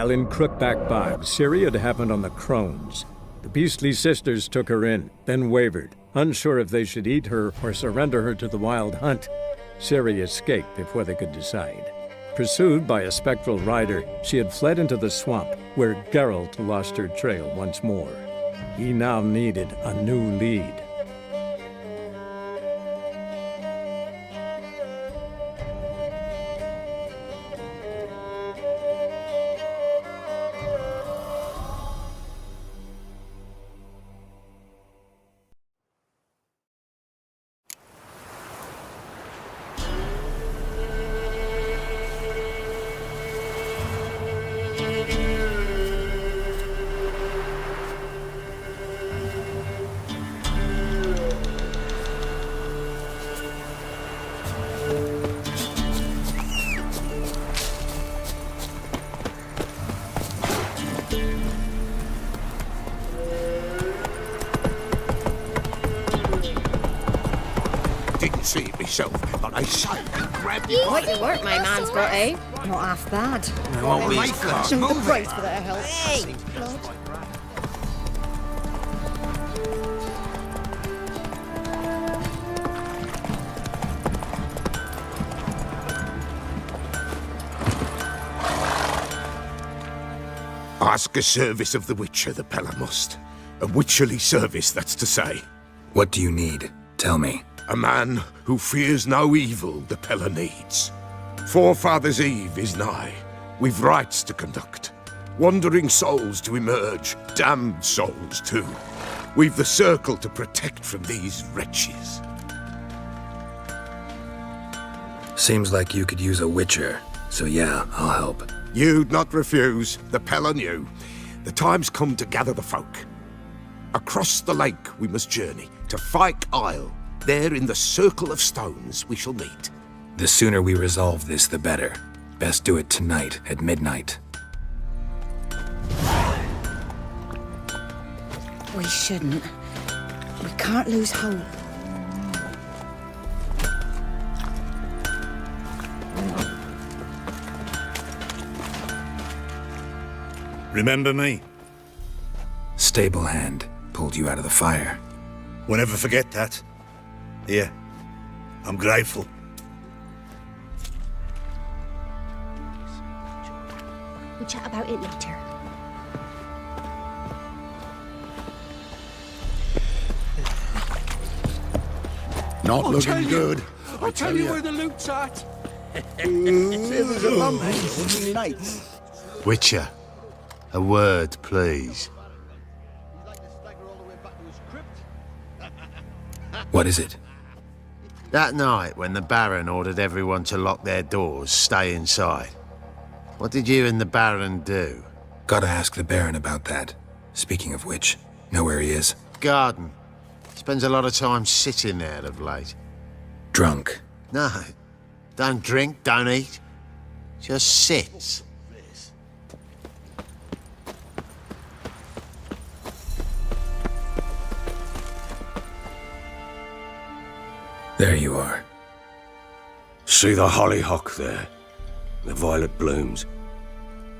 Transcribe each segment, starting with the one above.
While in Crookback Bog, Ciri had happened on the Crones. The beastly sisters took her in, then wavered, unsure if they should eat her or surrender her to the Wild Hunt. Ciri escaped before they could decide. Pursued by a spectral rider, she had fled into the swamp, where Geralt lost her trail once more. He now needed a new lead. Didn't see it myself, but I saw it and grabbed it. Quite the work my man's got, eh? Not half bad. Won't be his Showed the price for their help. Hey! Ask a service of the Witcher, the Pella must. A witcherly service, that's to say. What do you need? Tell me. A man who fears no evil the Pella needs. Forefathers' Eve is nigh. We've rites to conduct. Wandering souls to emerge. Damned souls, too. We've the circle to protect from these wretches. Seems like you could use a witcher, so yeah, I'll help. You'd not refuse. The Pella knew. The time's come to gather the folk. Across the lake we must journey, to Fyke Isle. There in the circle of stones we shall meet. The sooner we resolve this, the better. Best do it tonight, at midnight. We shouldn't. We can't lose hope. Remember me? Stable hand pulled you out of the fire. We'll never forget that. Here, I'm grateful. We'll chat about it later. Not looking good. I'll tell you where the loot's at. Witcher, a word, please. What is it? That night when the Baron ordered everyone to lock their doors, stay inside. What did you and the Baron do? Gotta ask the Baron about that. Speaking of which, know where he is? Garden. Spends a lot of time sitting there of late. Drunk. No, don't drink, don't eat. Just sits. There you are. See the hollyhock there? The violet blooms.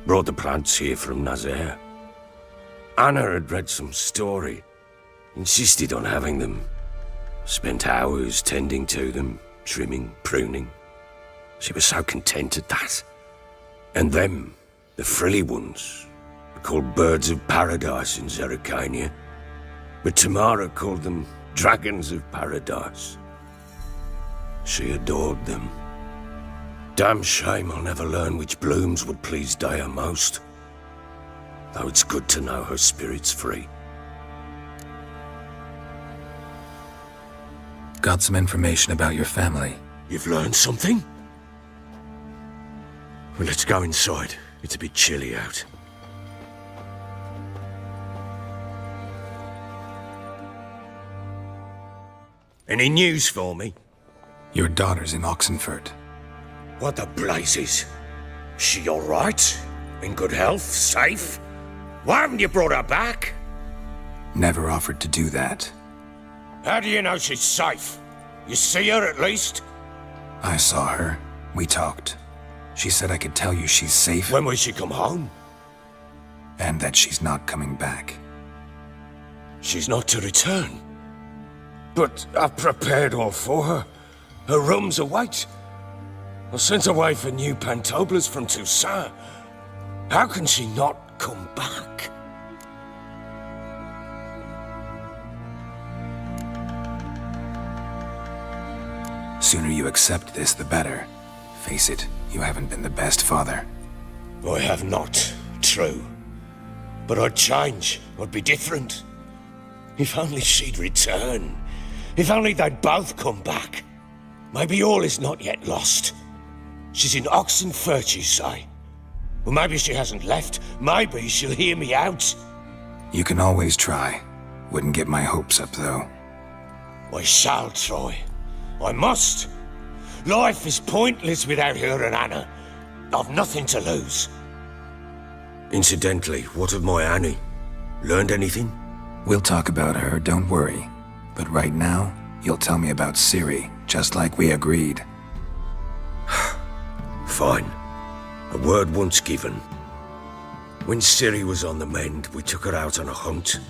Brought the plants here from Nazaire. Anna had read some story. Insisted on having them. Spent hours tending to them, trimming, pruning. She was so content at that. And them, the frilly ones, are called birds of paradise in Zerrikania. But Tamara called them dragons of paradise. She adored them. Damn shame I'll never learn which blooms would please Daya most. Though it's good to know her spirit's free. Got some information about your family. You've learned something? Well, let's go inside. It's a bit chilly out. Any news for me? Your daughter's in Oxenfurt. What the blazes? She all right? In good health? Safe? Why haven't you brought her back? Never offered to do that. How do you know she's safe? You see her at least? I saw her. We talked. She said I could tell you she's safe. When will she come home? and that she's not coming back. She's not to return. But I've prepared all for her. Her rooms await. I sent away for new pantoblas from Toussaint. How can she not come back? Sooner you accept this, the better. Face it, you haven't been the best father. I have not, true. But I'd change, I'd be different. If only she'd return. If only they'd both come back. Maybe all is not yet lost. She's in Oxenfurt, you say? Well, maybe she hasn't left. Maybe she'll hear me out. You can always try. Wouldn't get my hopes up, though. I shall try. I must. Life is pointless without her and Anna. I've nothing to lose. Incidentally, what of my Annie? Learned anything? We'll talk about her, don't worry. But right now, you'll tell me about Ciri, just like we agreed. Fine. A word once given. When Ciri was on the mend, we took her out on a hunt.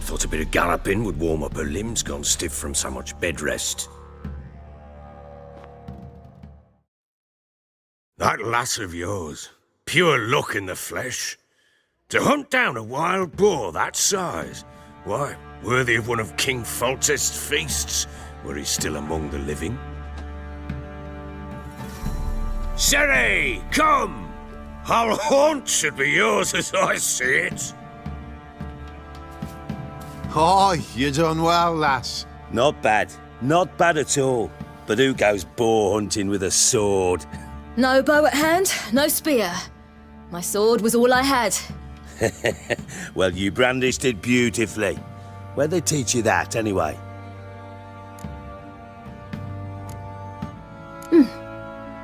Thought a bit of galloping would warm up her limbs, gone stiff from so much bed rest. That lass of yours, pure luck in the flesh. To hunt down a wild boar that size, why, worthy of one of King Foltest's feasts, were he still among the living. Ciri, come! Our haunt should be yours as I see it. Oh, you done well, lass. Not bad. Not bad at all. But who goes boar hunting with a sword? No bow at hand, no spear. My sword was all I had. Well, you brandished it beautifully. Where'd they teach you that, anyway?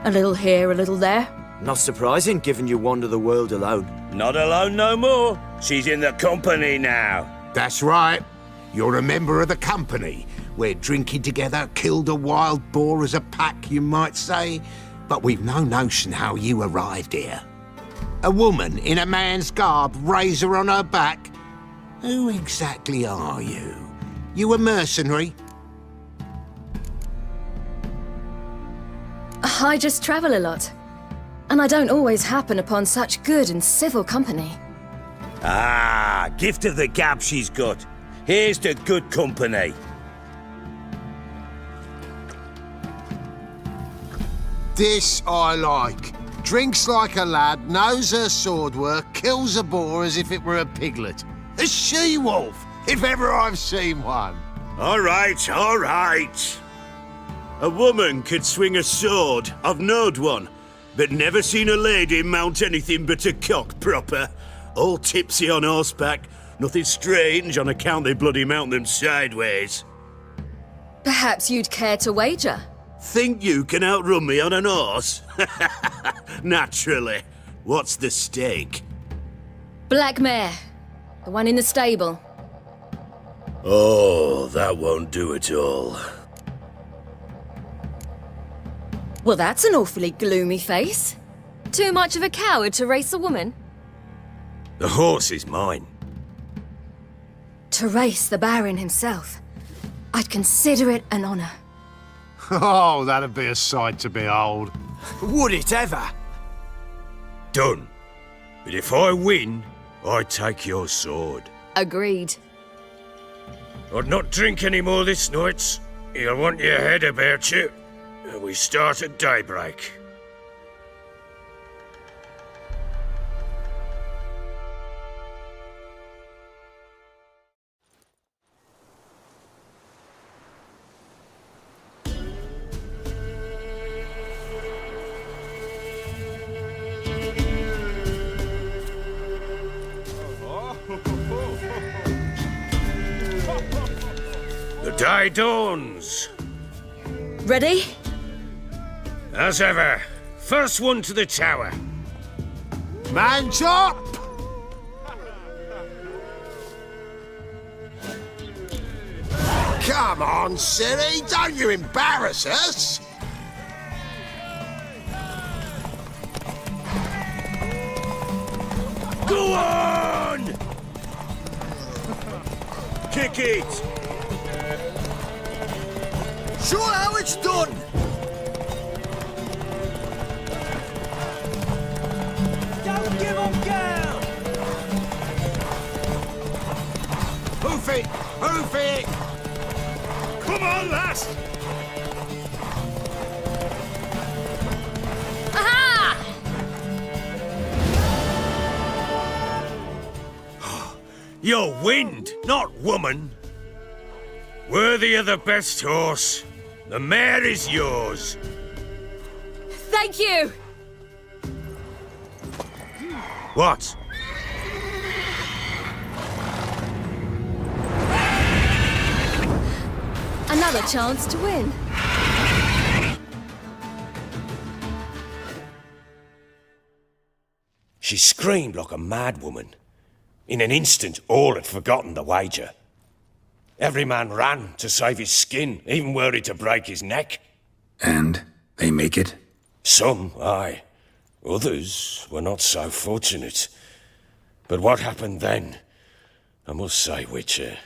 A little here, a little there. Not surprising, given you wander the world alone. Not alone no more. She's in the company now. That's right. You're a member of the company. We're drinking together, killed a wild boar as a pack, you might say. But we've no notion how you arrived here. A woman in a man's garb, razor on her back. Who exactly are you? You a mercenary? I just travel a lot. And I don't always happen upon such good and civil company. Ah, gift of the gab she's got. Here's to good company. This I like. Drinks like a lad, knows her sword work, kills a boar as if it were a piglet. A she-wolf, if ever I've seen one. All right, all right. A woman could swing a sword. I've knowed one. But never seen a lady mount anything but a cock proper. All tipsy on horseback. Nothing strange on account they bloody mount them sideways. Perhaps you'd care to wager? Think you can outrun me on an horse? Naturally. What's the stake? Black mare. The one in the stable. Oh, that won't do at all. Well, that's an awfully gloomy face. Too much of a coward to race a woman? The horse is mine. To race the Baron himself. I'd consider it an honor. Oh, that'd be a sight to behold. Would it ever? Done. But if I win, I take your sword. Agreed. I'd not drink any more this night. You'll want your head about you. We start at daybreak. The day dawns. Ready? As ever, first one to the tower. Man chop! Come on, Ciri, don't you embarrass us! Go on! ticket! Show how it's done! Don't give up, girl! Hoof it! Hoof it! Come on, lass! Aha! You're wind, not woman. Worthy of the best horse. The mare is yours. Thank you! What? Another chance to win. She screamed like a mad woman. In an instant, all had forgotten the wager. Every man ran to save his skin, even were he to break his neck. And they make it? Some, aye. Others were not so fortunate. But what happened then? I must say, Witcher,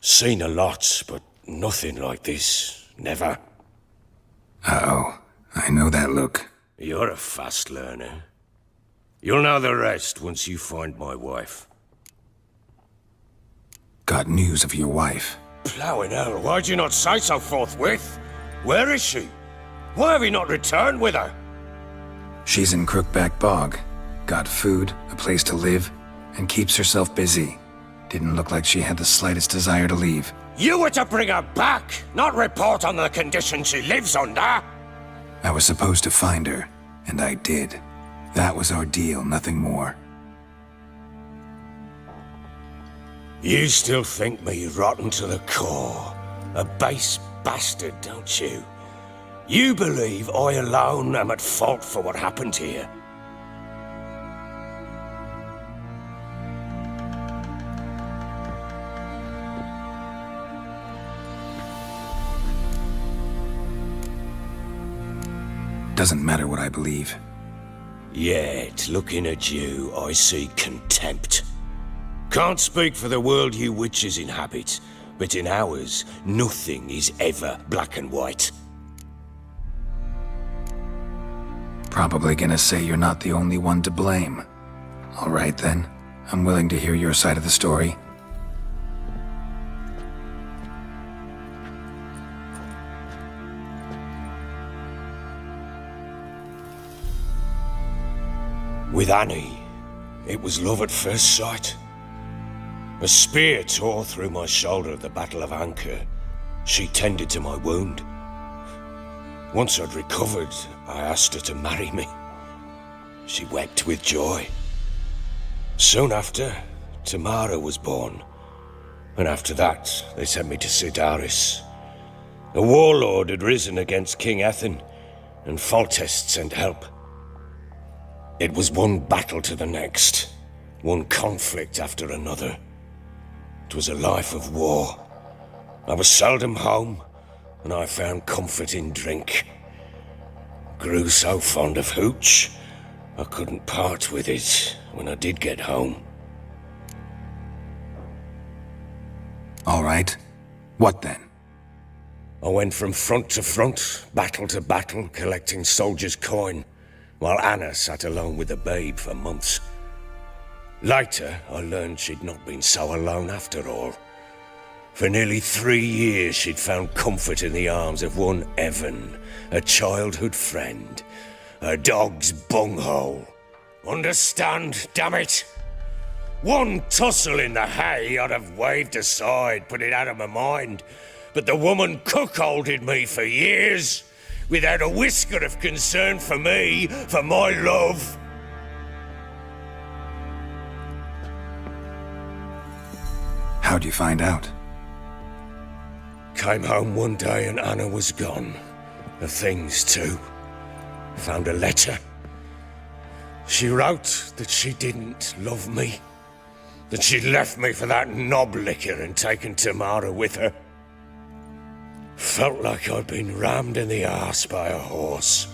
seen a lot, but nothing like this. Never. Uh-oh. I know that look. You're a fast learner. You'll know the rest once you find my wife. Got news of your wife. Ploughing hell, why'd you not say so forthwith? Where is she? Why have you not returned with her? She's in Crookback Bog. Got food, a place to live, and keeps herself busy. Didn't look like she had the slightest desire to leave. You were to bring her back, not report on the conditions she lives under. I was supposed to find her, and I did. That was our deal, nothing more. You still think me rotten to the core. A base bastard, don't you? You believe I alone am at fault for what happened here. Doesn't matter what I believe. Yet, looking at you, I see contempt. Can't speak for the world you witches inhabit, but in ours, nothing is ever black and white. Probably gonna say you're not the only one to blame. All right then, I'm willing to hear your side of the story. With Annie, it was love at first sight. A spear tore through my shoulder at the Battle of Anchor. She tended to my wound. Once I'd recovered, I asked her to marry me. She wept with joy. Soon after, Tamara was born. And after that, they sent me to Sidaris. A warlord had risen against King Ethan, and Foltest sent help. It was one battle to the next, one conflict after another. It was a life of war. I was seldom home, and I found comfort in drink. Grew so fond of hooch, I couldn't part with it when I did get home. All right. What then? I went from front to front, battle to battle, collecting soldiers' coin, while Anna sat alone with the babe for months. Later, I learned she'd not been so alone after all. For nearly 3 years, she'd found comfort in the arms of one Evan, a childhood friend. A dog's bunghole. Understand, damn it? One tussle in the hay I'd have waved aside, put it out of my mind. But the woman cuckolded me for years, without a whisker of concern for me, for my love. How'd you find out? Came home one day and Anna was gone. Her things too. Found a letter. She wrote that she didn't love me. That she'd left me for that knob licker and taken Tamara with her. Felt like I'd been rammed in the arse by a horse.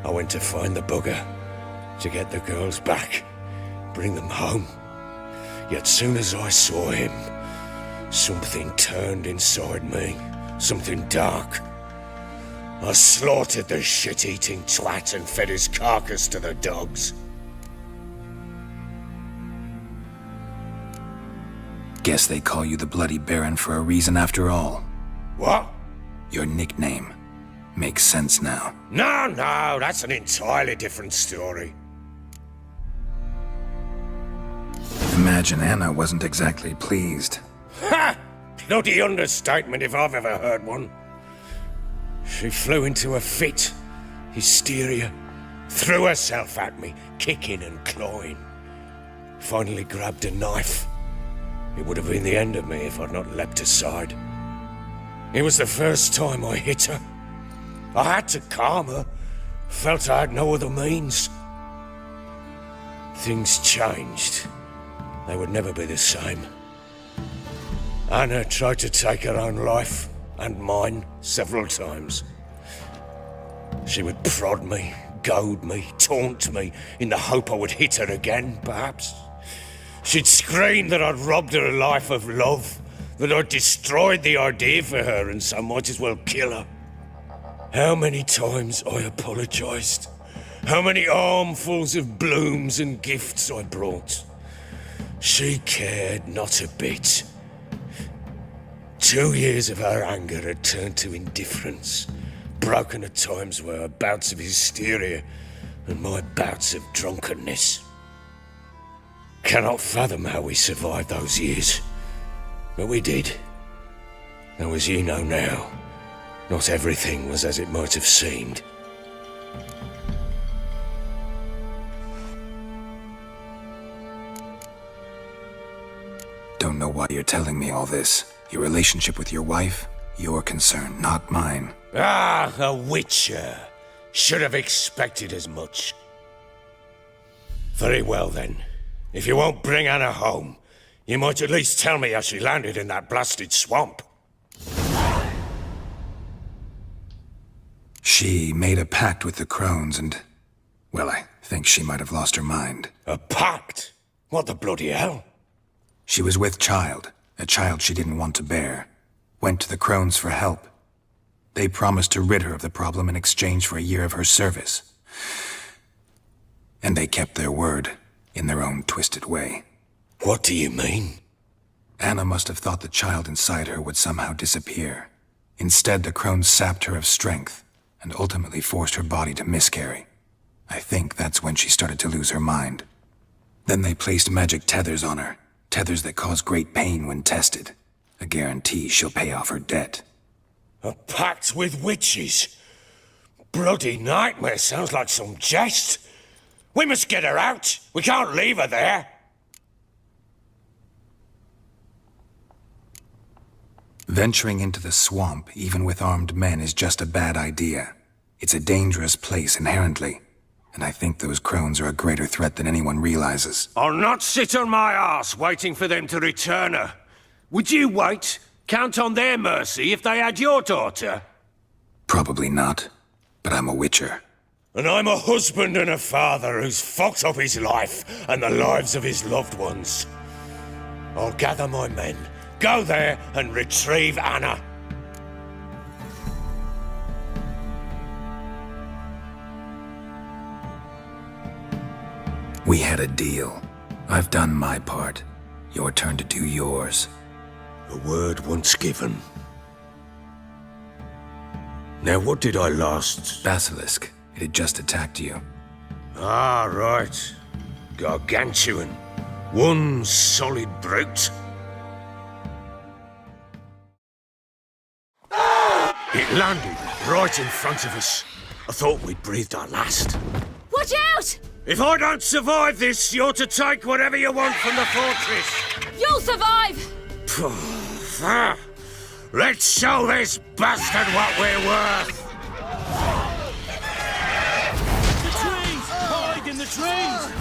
I went to find the bugger, to get the girls back, bring them home. Yet soon as I saw him, Something turned inside me. Something dark. I slaughtered the shit-eating twat and fed his carcass to the dogs. Guess they call you the Bloody Baron for a reason after all. What? Your nickname. Makes sense now. No, that's an entirely different story. Imagine Anna wasn't exactly pleased. Ha! Bloody understatement if I've ever heard one. She flew into a fit. Hysteria. Threw herself at me, kicking and clawing. Finally grabbed a knife. It would have been the end of me if I'd not leapt aside. It was the first time I hit her. I had to calm her. Felt I had no other means. Things changed. They would never be the same. Anna tried to take her own life, and mine, several times. She would prod me, goad me, taunt me, in the hope I would hit her again, perhaps. She'd scream that I'd robbed her a life of love, that I'd destroyed the idea for her and so might as well kill her. How many times I apologized. How many armfuls of blooms and gifts I brought. She cared not a bit. 2 years of her anger had turned to indifference, broken at times were her bouts of hysteria and my bouts of drunkenness. Cannot fathom how we survived those years, but we did. Though as you know now, not everything was as it might have seemed. Don't know why you're telling me all this. Your relationship with your wife, your concern, not mine. Ah, a witcher. Should have expected as much. Very well then. If you won't bring Anna home, you might at least tell me how she landed in that blasted swamp. She made a pact with the crones and... well, I think she might have lost her mind. A pact? What the bloody hell? She was with child, a child she didn't want to bear. Went to the crones for help. They promised to rid her of the problem in exchange for a year of her service. And they kept their word, in their own twisted way. What do you mean? Anna must have thought the child inside her would somehow disappear. Instead, the crones sapped her of strength, and ultimately forced her body to miscarry. I think that's when she started to lose her mind. Then they placed magic tethers on her, tethers that cause great pain when tested. A guarantee she'll pay off her debt. A pact with witches? Bloody nightmare, sounds like some jest. We must get her out. We can't leave her there. Venturing into the swamp, even with armed men, is just a bad idea. It's a dangerous place inherently, and I think those crones are a greater threat than anyone realizes. I'll not sit on my arse waiting for them to return her. Would you wait? Count on their mercy if they had your daughter? Probably not, but I'm a witcher. And I'm a husband and a father who's fucked up his life and the lives of his loved ones. I'll gather my men, go there and retrieve Anna. We had a deal. I've done my part. Your turn to do yours. A word once given. Now what did I last... Basilisk. It had just attacked you. Ah, right. Gargantuan. One solid brute. It landed right in front of us. I thought we'd breathed our last. Watch out! If I don't survive this, you're to take whatever you want from the fortress. You'll survive! Let's show this bastard what we're worth. The trees! Hide in the trees!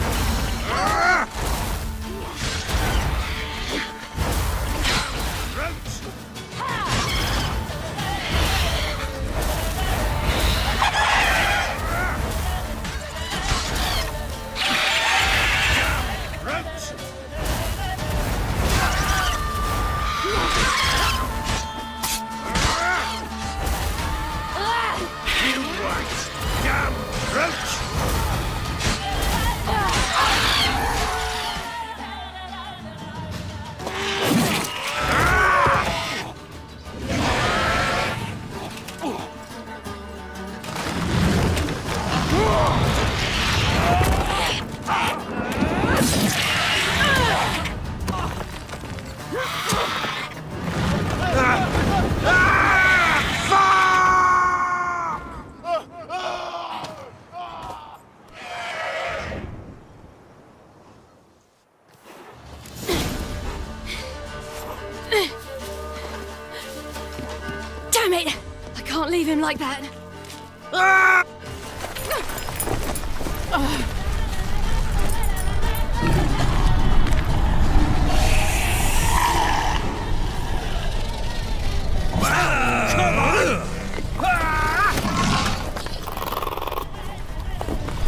leave him like that.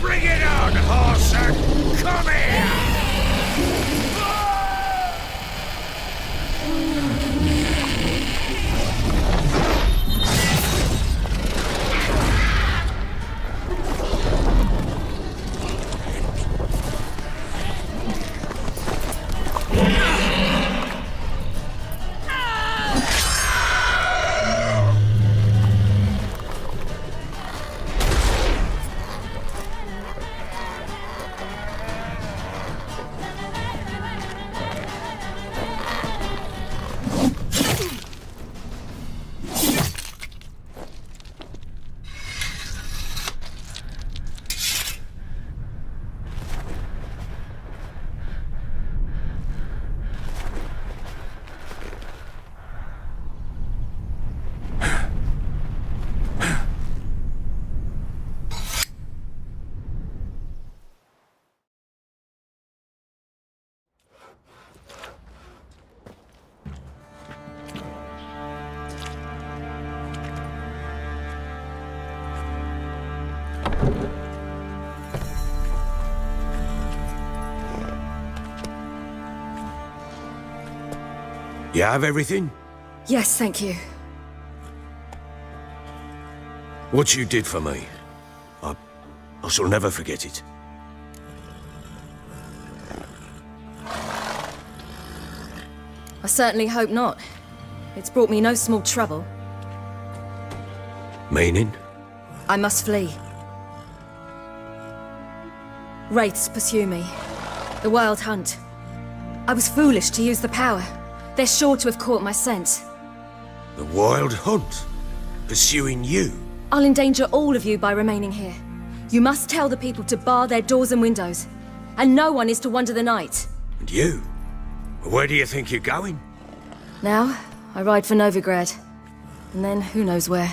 Bring it on, horser! Come here! You have everything? Yes, thank you. What you did for me, I shall never forget it. I certainly hope not. It's brought me no small trouble. Meaning? I must flee. Wraiths pursue me. The Wild Hunt. I was foolish to use the power. They're sure to have caught my scent. The Wild Hunt? Pursuing you? I'll endanger all of you by remaining here. You must tell the people to bar their doors and windows. And no one is to wander the night. And you? Where do you think you're going? Now, I ride for Novigrad. And then, who knows where.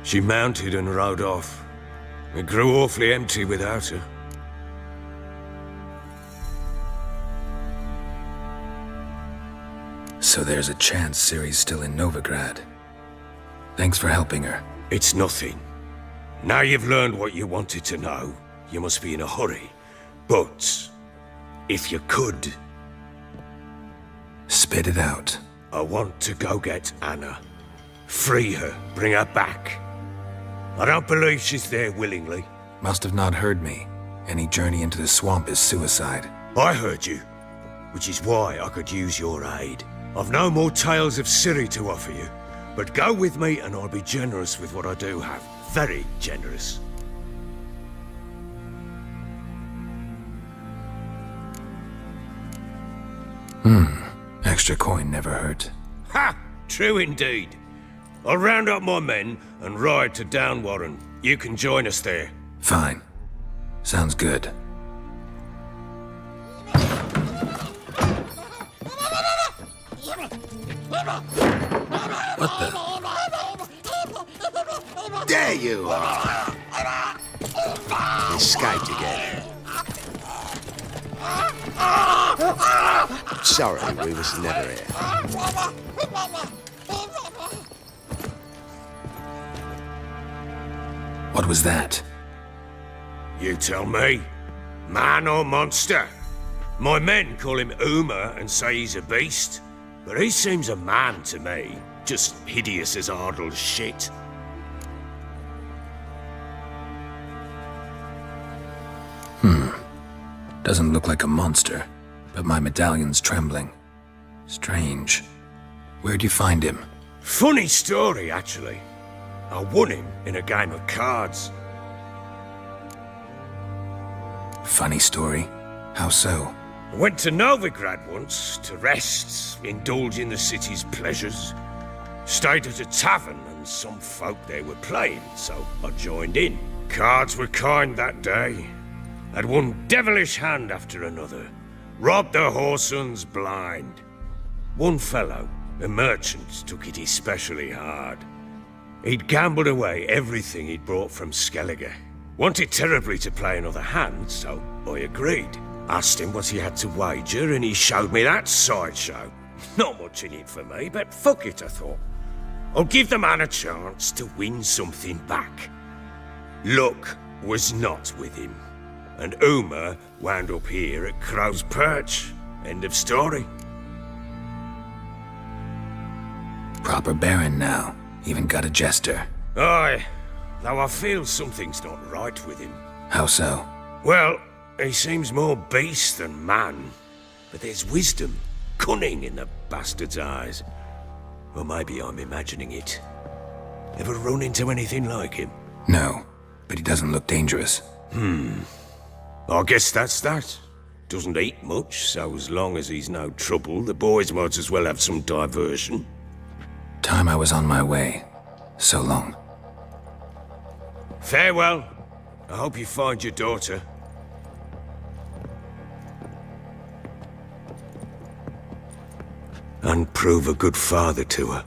She mounted and rode off. It grew awfully empty without her. So there's a chance Ciri's still in Novigrad. Thanks for helping her. It's nothing. Now you've learned what you wanted to know, you must be in a hurry. But, if you could... Spit it out. I want to go get Anna. Free her, bring her back. I don't believe she's there willingly. Must have not heard me. Any journey into the swamp is suicide. I heard you, which is why I could use your aid. I've no more tales of Ciri to offer you, but go with me and I'll be generous with what I do have. Very generous. Extra coin never hurt. Ha! True indeed. I'll round up my men and ride to Downwarren. You can join us there. Fine. Sounds good. What the? There you are! Escaped again. Sorry, we was never here. What was that? You tell me. Man or monster? My men call him Uma and say he's a beast, but he seems a man to me. Just hideous as Ardle's shit. Doesn't look like a monster, but my medallion's trembling. Strange. Where'd you find him? Funny story, actually. I won him in a game of cards. Funny story? How so? I went to Novigrad once to rest, indulge in the city's pleasures. Stayed at a tavern and some folk there were playing, so I joined in. Cards were kind that day. Had one devilish hand after another. Robbed the whoresun's blind. One fellow, a merchant, took it especially hard. He'd gambled away everything he'd brought from Skellige. Wanted terribly to play another hand, so I agreed. Asked him what he had to wager, and he showed me that sideshow. Not much in it for me, but fuck it, I thought. I'll give the man a chance to win something back. Luck was not with him, and Uma wound up here at Crow's Perch. End of story. Proper baron now. Even got a jester. Aye, though I feel something's not right with him. How so? Well, he seems more beast than man, but there's wisdom, cunning in the bastard's eyes. Or maybe I'm imagining it. Ever run into anything like him? No, but he doesn't look dangerous. I guess that's that. Doesn't eat much, so as long as he's no trouble, the boys might as well have some diversion. Time I was on my way. So long. Farewell. I hope you find your daughter. And prove a good father to her.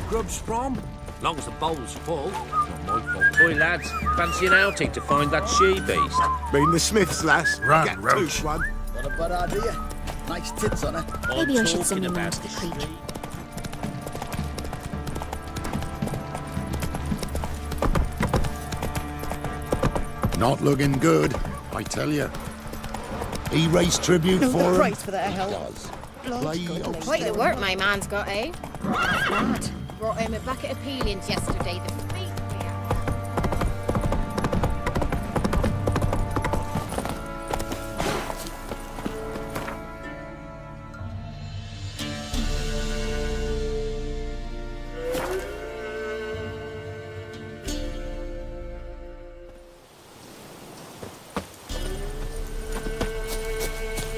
Grub's from? As long as the bowl's full. Not my fault. Boy, lads, fancy an outing to find that she-beast? Mean the Smiths, lass. Run, Get roach. two, one. What a bad idea. Nice tits on her. Maybe I should talking send him round about to the creek. she. Not looking good, I tell you. He raised tribute for him. Price for that hell. Play Quite the work my man's got, eh? Mad. Brought him a bucket of peelings yesterday. The feet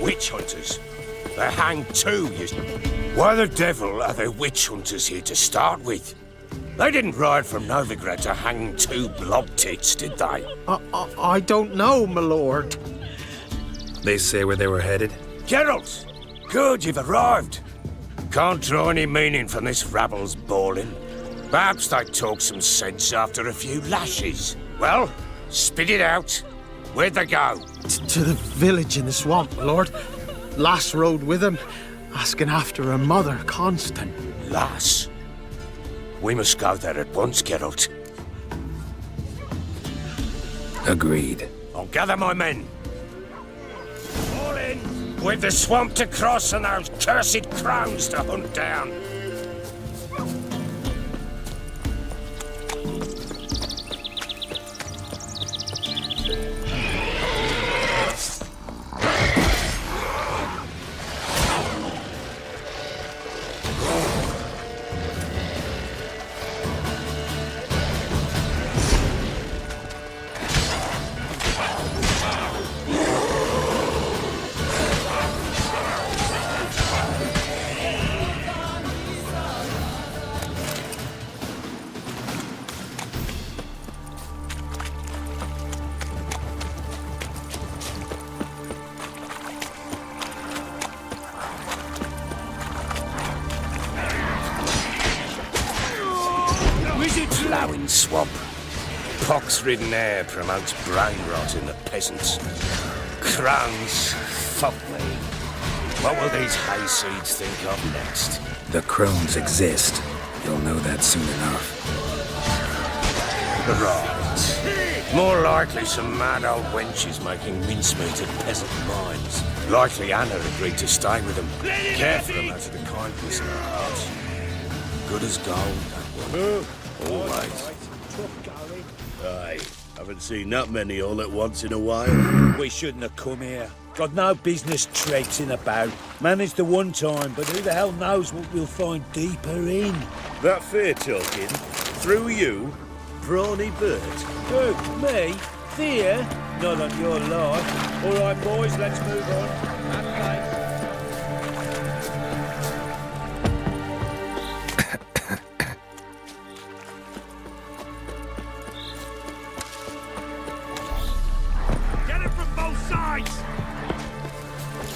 Witch hunters. They hang too, Why the devil are there witch hunters here to start with? They didn't ride from Novigrad to hang two blob tits, did they? I don't know, my lord. They say where they were headed? Geralt! Good, you've arrived. Can't draw any meaning from this rabble's bawling. Perhaps they talk some sense after a few lashes. Well, spit it out. Where'd they go? To the village in the swamp, my lord. Lass rode with him, asking after her mother, Constant. Lass? We must go there at once, Geralt. Agreed. I'll gather my men. All in! We've the swamp to cross and those cursed crows to hunt down. Ploughing swamp. Pox-ridden air promotes brain rot in the peasants. Crones, fuck me. What will these hayseeds think of next? The crones exist. You'll know that soon enough. Right. More likely some mad old wenches making mincemeat of peasant minds. Likely Anna agreed to stay with them. Care for them out of the kindness of her heart. good as gold, that one. Always. Aye, haven't seen that many all at once in a while. We shouldn't have come here. Got no business traipsing about. Managed the one time, but who the hell knows what we'll find deeper in. That fair talking, through you, Brawny Bert. Who, me? Fear? Not on your life. All right, boys, let's move on. And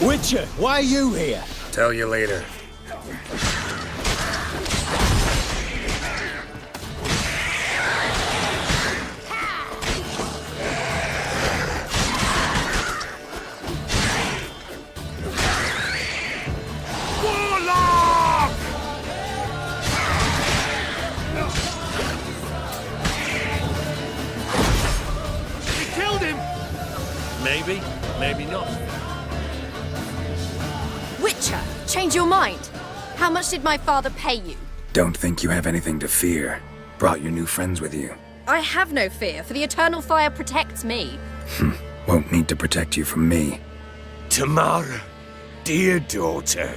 Witcher, why are you here? Tell you later. Maybe, maybe not. Witcher, change your mind. How much did my father pay you? Don't think you have anything to fear. Brought your new friends with you. I have no fear, for the eternal fire protects me. Won't need to protect you from me. Tamara, dear daughter,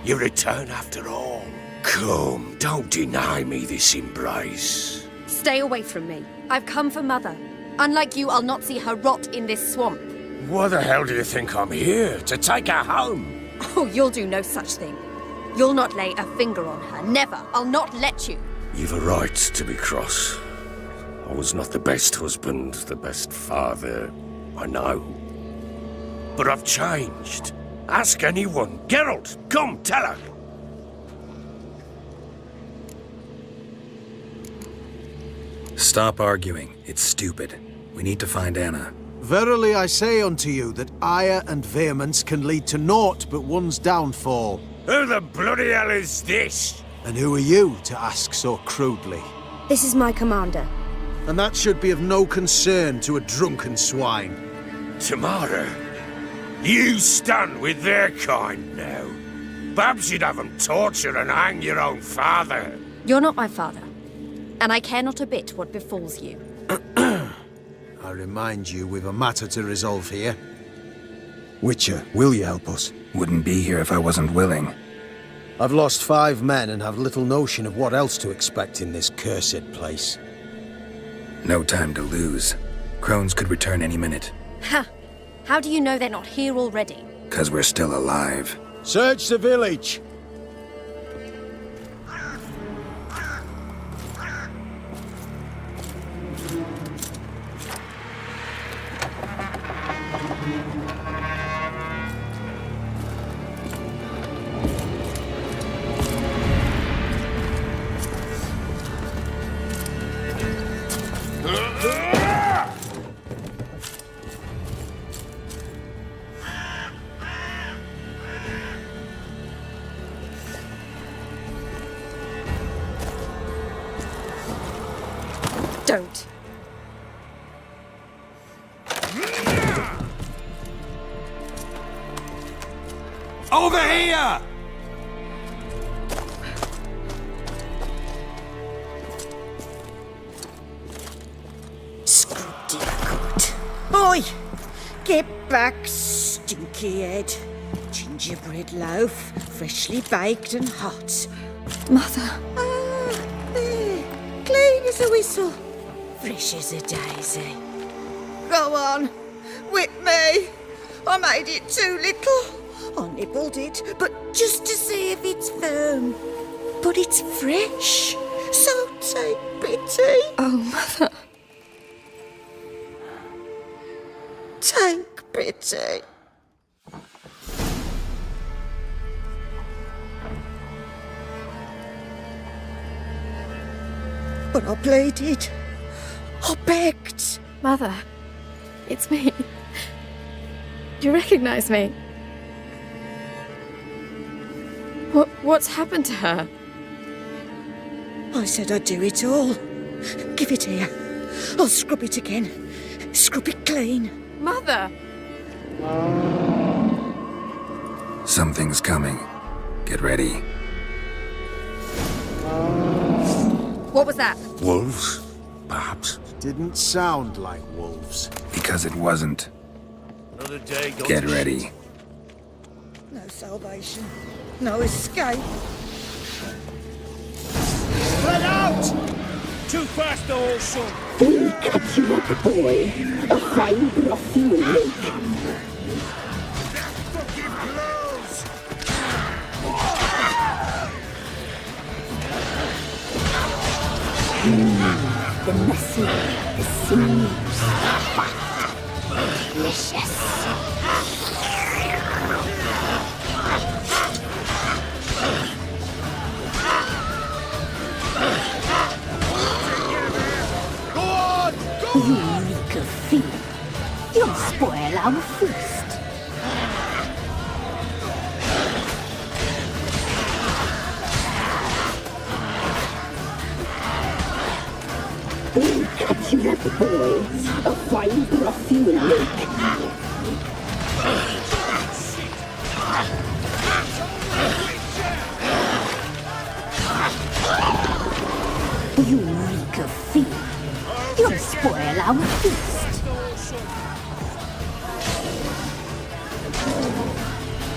you return after all. Come, don't deny me this embrace. Stay away from me. I've come for Mother. Unlike you, I'll not see her rot in this swamp. Why the hell do you think I'm here? To take her home? Oh, you'll do no such thing. You'll not lay a finger on her. Never. I'll not let you. You've a right to be cross. I was not the best husband, the best father, I know. But I've changed. Ask anyone. Geralt, come, tell her. Stop arguing. It's stupid. We need to find Anna. Verily I say unto you that ire and vehemence can lead to naught but one's downfall. Who the bloody hell is this? And who are you to ask so crudely? This is my commander. And that should be of no concern to a drunken swine. Tamara, you stand with their kind now. Perhaps you'd have them torture and hang your own father. You're not my father, and I care not a bit what befalls you. I remind you we've a matter to resolve here. Witcher, will you help us? Wouldn't be here if I wasn't willing. I've lost 5 men and have little notion of what else to expect in this cursed place. No time to lose. Crones could return any minute. Ha! How do you know they're not here already? 'Cause we're still alive. Search the village! Don't. Over here! Screwed good. Oi! Get back, stinky head. Gingerbread loaf, freshly baked and hot. Mother. Ah, there. Clean as a whistle. Fresh as a daisy. Go on. Whip me. I made it too little. I nibbled it, but just to see if it's firm. But it's fresh. So take pity. Oh, Mother. Take pity. But I pleaded. I begged. Mother. It's me. Do you recognize me? What's happened to her? I said I'd do it all. Give it here. I'll scrub it again. Scrub it clean. Mother! Something's coming. Get ready. What was that? Wolves, perhaps? Didn't sound like wolves. Because it wasn't. Another day gone Get to ready. No salvation. No escape. Spread out! Too fast, the whole son. We'll cut you up, boy. A fine broth you will make. The messy, the sinews, fat, delicious. Go on! Go! You reek of fear. You'll spoil our feast. We'll cut you up, boy. A fine broth you will make. You reek of fear. You'll spoil our feast.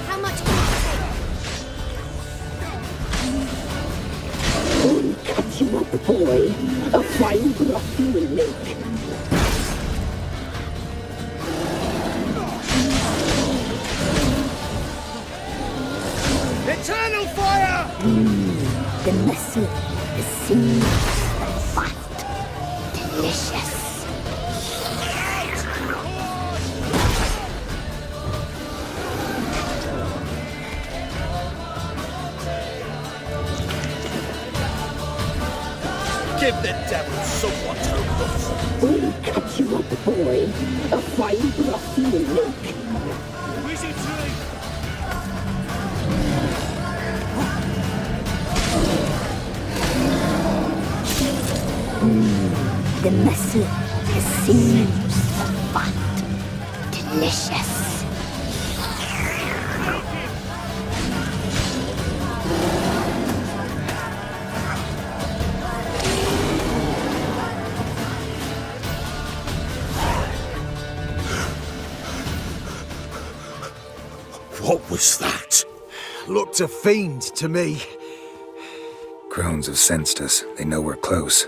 How much can We'll cut you up, boy. A fine broth you will make. Eternal fire! The messy, the sinews, the fat, delicious. Give the devil someone to love. We'll cut you up, boy. A fine broth you will make. Where's it really? The messy, the sinews, the fat, delicious. What was that? Looked a fiend to me. Crones have sensed us. They know we're close.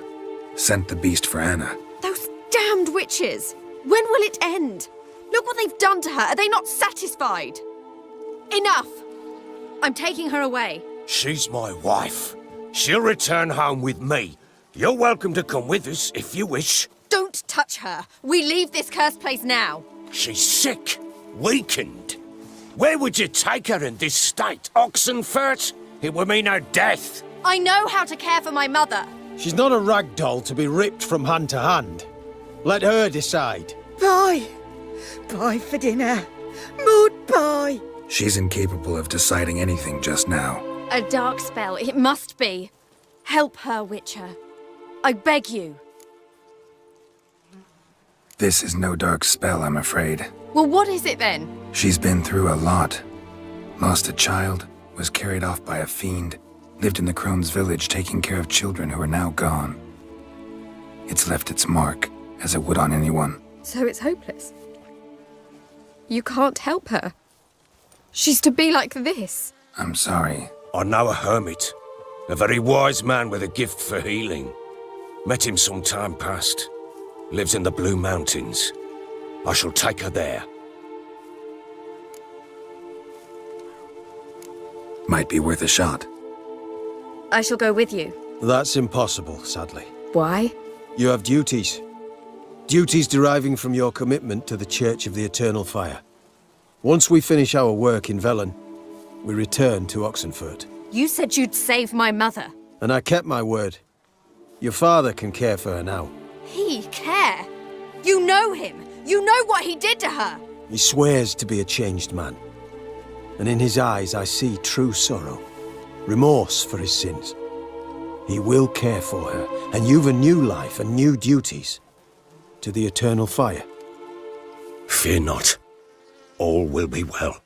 Sent the beast for Anna. Those damned witches! When will it end? Look what they've done to her. Are they not satisfied? Enough! I'm taking her away. She's my wife. She'll return home with me. You're welcome to come with us if you wish. Don't touch her. We leave this cursed place now. She's sick, weakened. Where would you take her in this state? Oxenfurt? It would mean her death. I know how to care for my mother. She's not a rag doll to be ripped from hand to hand. Let her decide. Pie. Pie for dinner. Mud pie. She's incapable of deciding anything just now. A dark spell, it must be. Help her, Witcher. I beg you. This is no dark spell, I'm afraid. Well, what is it then? She's been through a lot. Lost a child, was carried off by a fiend, lived in the Crone's village taking care of children who are now gone. It's left its mark, as it would on anyone. So it's hopeless. You can't help her. She's to be like this. I'm sorry. I know a hermit, a very wise man with a gift for healing. Met him some time past. Lives in the Blue Mountains. I shall take her there. Might be worth a shot. I shall go with you. That's impossible, sadly. Why? You have duties. Duties deriving from your commitment to the Church of the Eternal Fire. Once we finish our work in Velen, we return to Oxenfurt. You said you'd save my mother. And I kept my word. Your father can care for her now. He care? You know him. You know what he did to her. He swears to be a changed man. And in his eyes I see true sorrow, remorse for his sins. He will care for her, and you've a new life and new duties. To the Eternal Fire. Fear not. All will be well.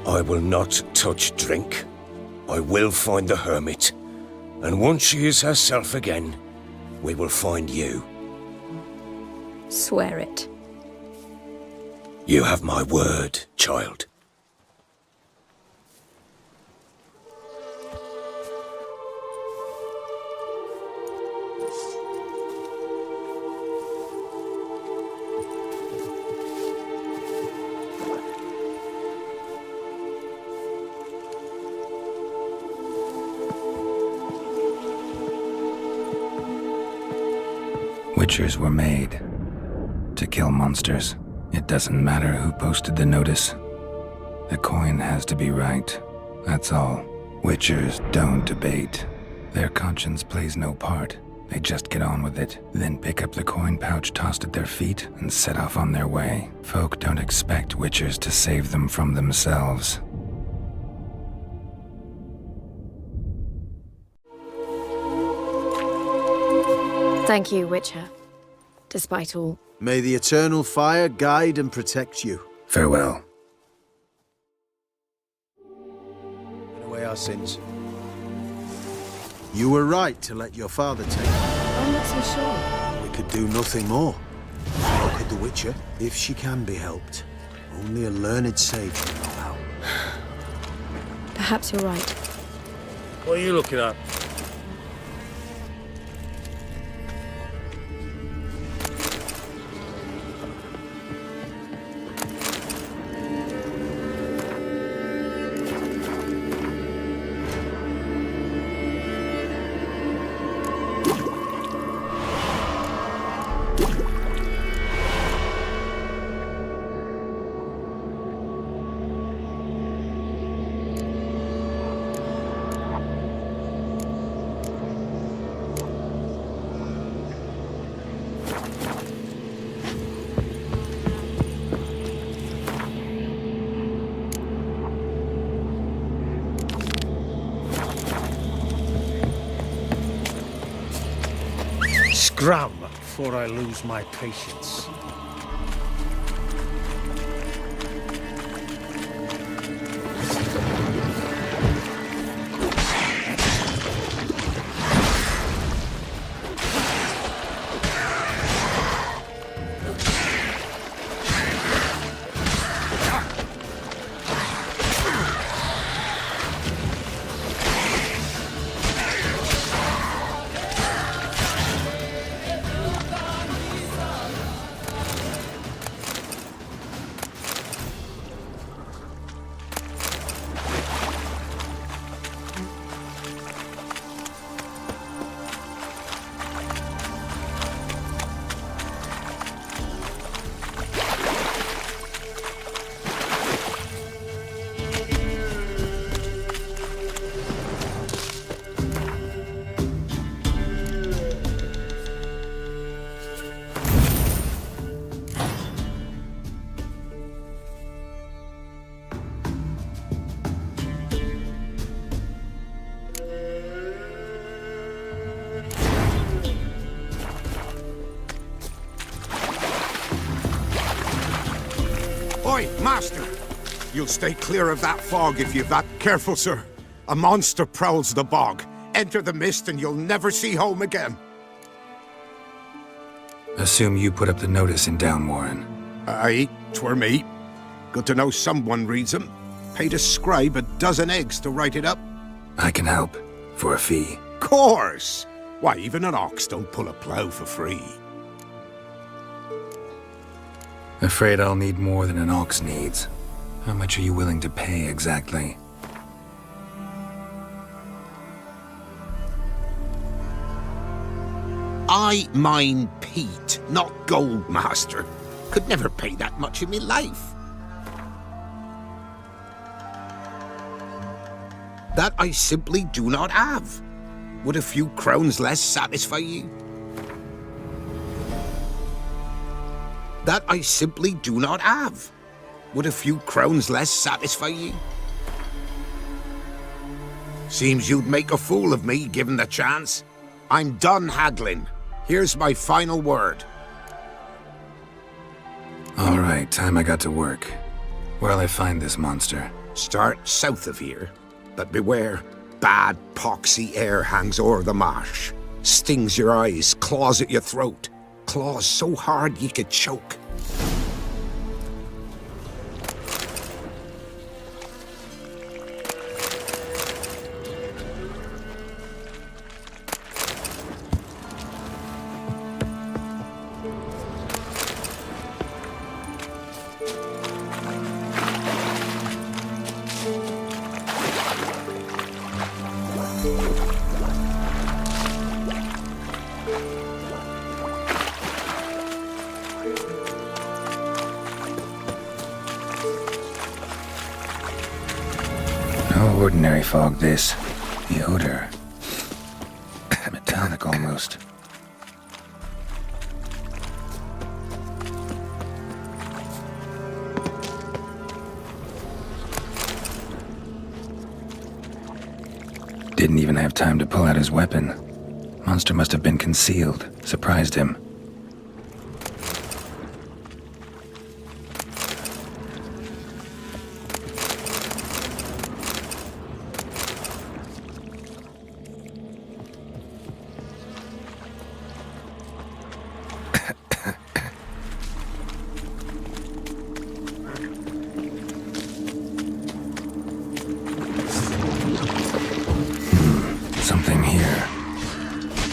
I will not touch drink. I will find the hermit. And once she is herself again, we will find you. Swear it. You have my word, child. Witchers were made to kill monsters. It doesn't matter who posted the notice. The coin has to be right. That's all. Witchers don't debate. Their conscience plays no part. They just get on with it, then pick up the coin pouch tossed at their feet and set off on their way. Folk don't expect witchers to save them from themselves. Thank you, Witcher. Despite all. May the eternal fire guide and protect you. Farewell. Put away our sins. You were right to let your father take them. I'm not so sure. We could do nothing more. How could the Witcher, if she can be helped? Only a learned sage can know how. Perhaps you're right. What are you looking at? Scram before I lose my patience. Oi, master! You'll stay clear of that fog if you've that. Careful, sir. A monster prowls the bog. Enter the mist and you'll never see home again. Assume you put up the notice in Downwarren. Aye, 'twere me. Good to know someone reads 'em. Paid a scribe a dozen eggs to write it up. I can help, for a fee. Course! Why, even an ox don't pull a plough for free. Afraid I'll need more than an ox needs. How much are you willing to pay exactly? I mine peat, not gold, master. Could never pay that much in me life. That I simply do not have. Would a few crowns less satisfy you? That I simply do not have. Would a few crowns less satisfy you? Seems you'd make a fool of me, given the chance. I'm done haggling. Here's my final word. All right, time I got to work. Where'll I find this monster? Start south of here, but beware. Bad, poxy air hangs o'er the marsh. Stings your eyes, claws at your throat. Claws so hard ye could choke. No ordinary fog, this. The odor. Metallic almost. Didn't even have time to pull out his weapon. Monster must have been concealed. Surprised him. Something here.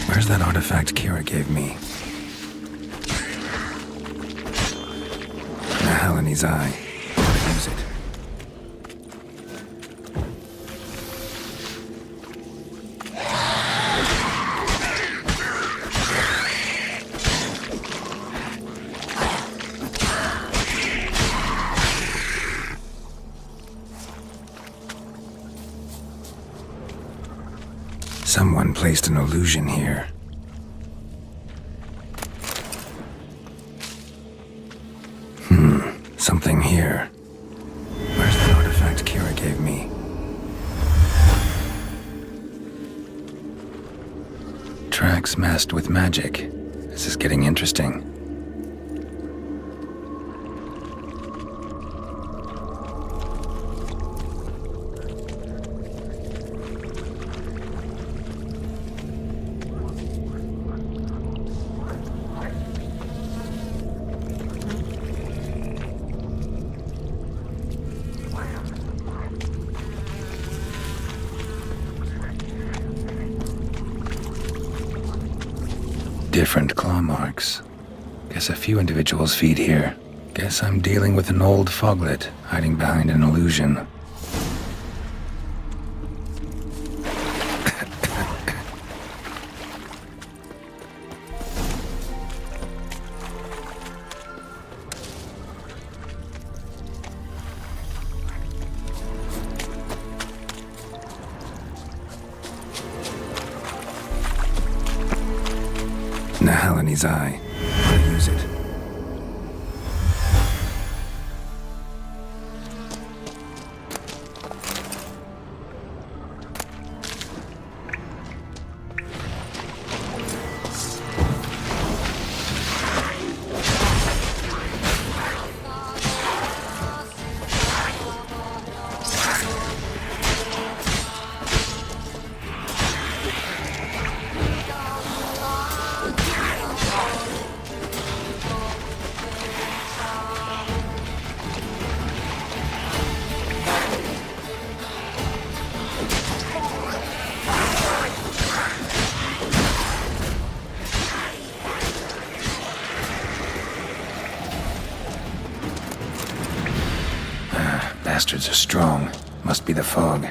Where's that artifact Kira gave me? Mahalane's eye. Gotta use it. Someone placed an illusion here. Something here. Where's the artifact Kira gave me? Tracks masked with magic. This is getting interesting. Different claw marks. Guess a few individuals feed here. Guess I'm dealing with an old foglet hiding behind an illusion. Mahalane's eye. How to use it. Bastards are strong. Must be the fog.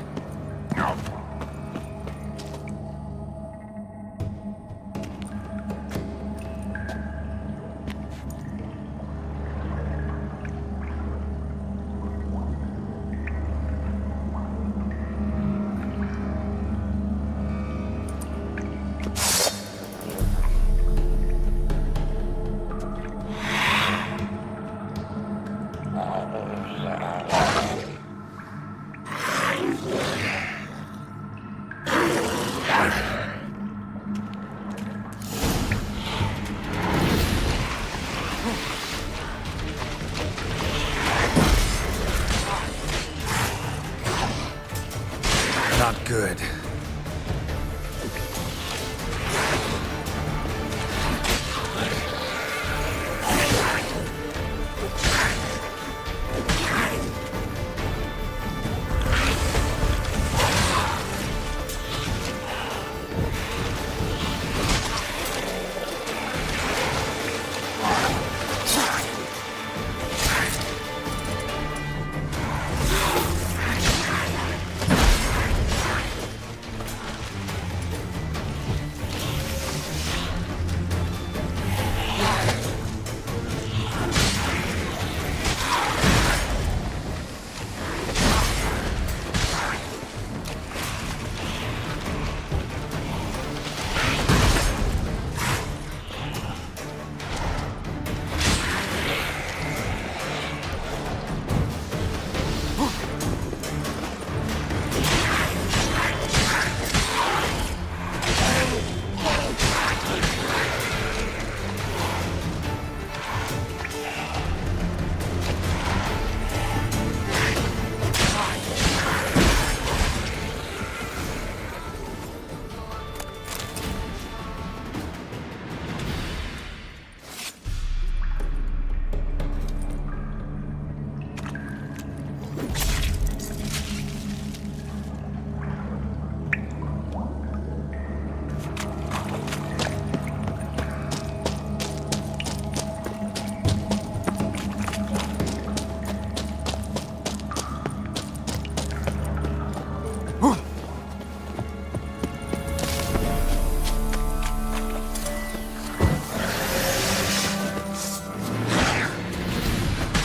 Good.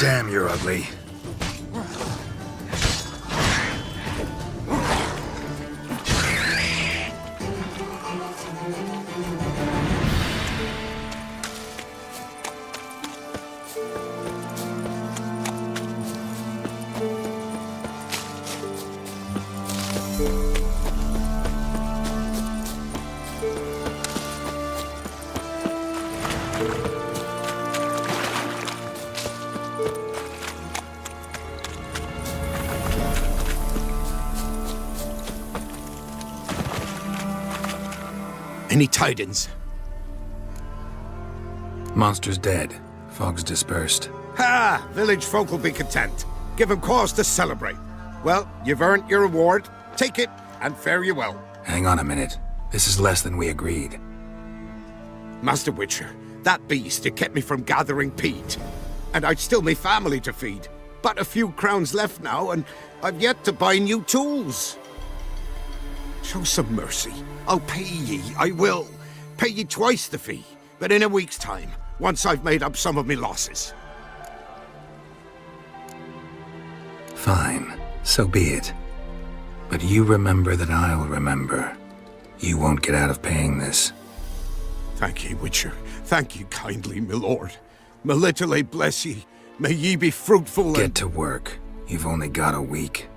Damn, you're ugly. Any tidings? Monster's dead. Fog's dispersed. Ha! Village folk will be content. Give 'em cause to celebrate. Well, you've earned your reward. Take it, and fare you well. Hang on a minute. This is less than we agreed. Master Witcher, that beast, it kept me from gathering peat. And I'd still me family to feed. But a few crowns left now, and I've yet to buy new tools. Show some mercy. I'll pay ye, I will. Pay ye twice the fee, but in a week's time, once I've made up some of me losses. Fine, so be it. But you remember that I'll remember. You won't get out of paying this. Thank ye, Witcher. Thank ye kindly, my lord. Melitele bless ye. May ye be fruitful and— Get to work. You've only got a week.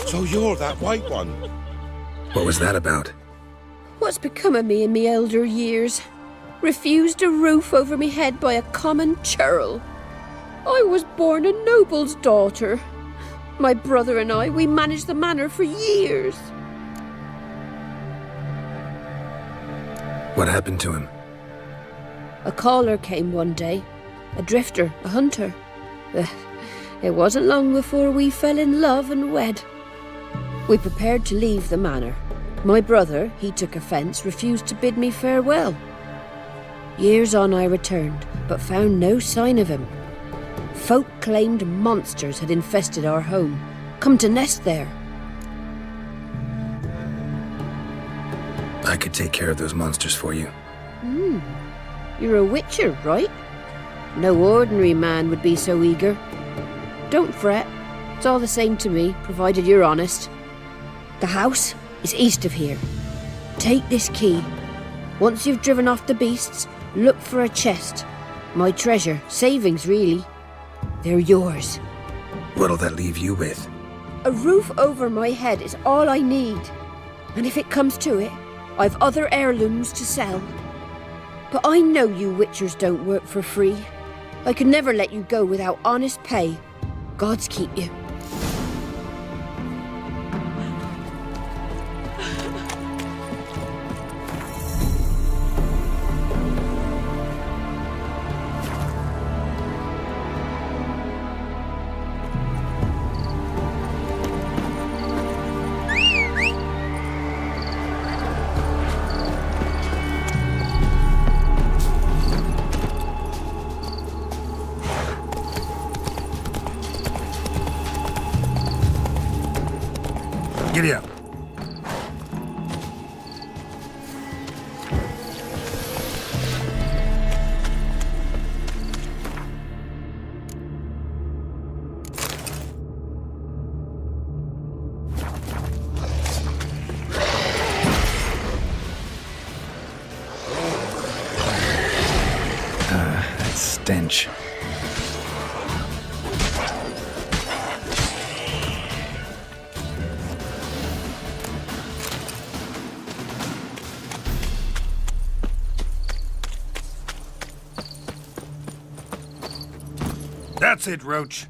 So you're that white one? What was that about? What's become of me in me elder years? Refused a roof over me head by a common churl. I was born a noble's daughter. My brother and I, we managed the manor for years. What happened to him? A caller came one day. A drifter, a hunter. It wasn't long before we fell in love and wed. We prepared to leave the manor. My brother, he took offence, refused to bid me farewell. Years on I returned, but found no sign of him. Folk claimed monsters had infested our home, come to nest there. I could take care of those monsters for you. You're a witcher, right? No ordinary man would be so eager. Don't fret. It's all the same to me, provided you're honest. The house is east of here. Take this key. Once you've driven off the beasts, look for a chest. My treasure, savings really. They're yours. What'll that leave you with? A roof over my head is all I need. And if it comes to it, I've other heirlooms to sell. But I know you witchers don't work for free. I could never let you go without honest pay. Gods keep you. Giddy up. That stench. That's it, Roach.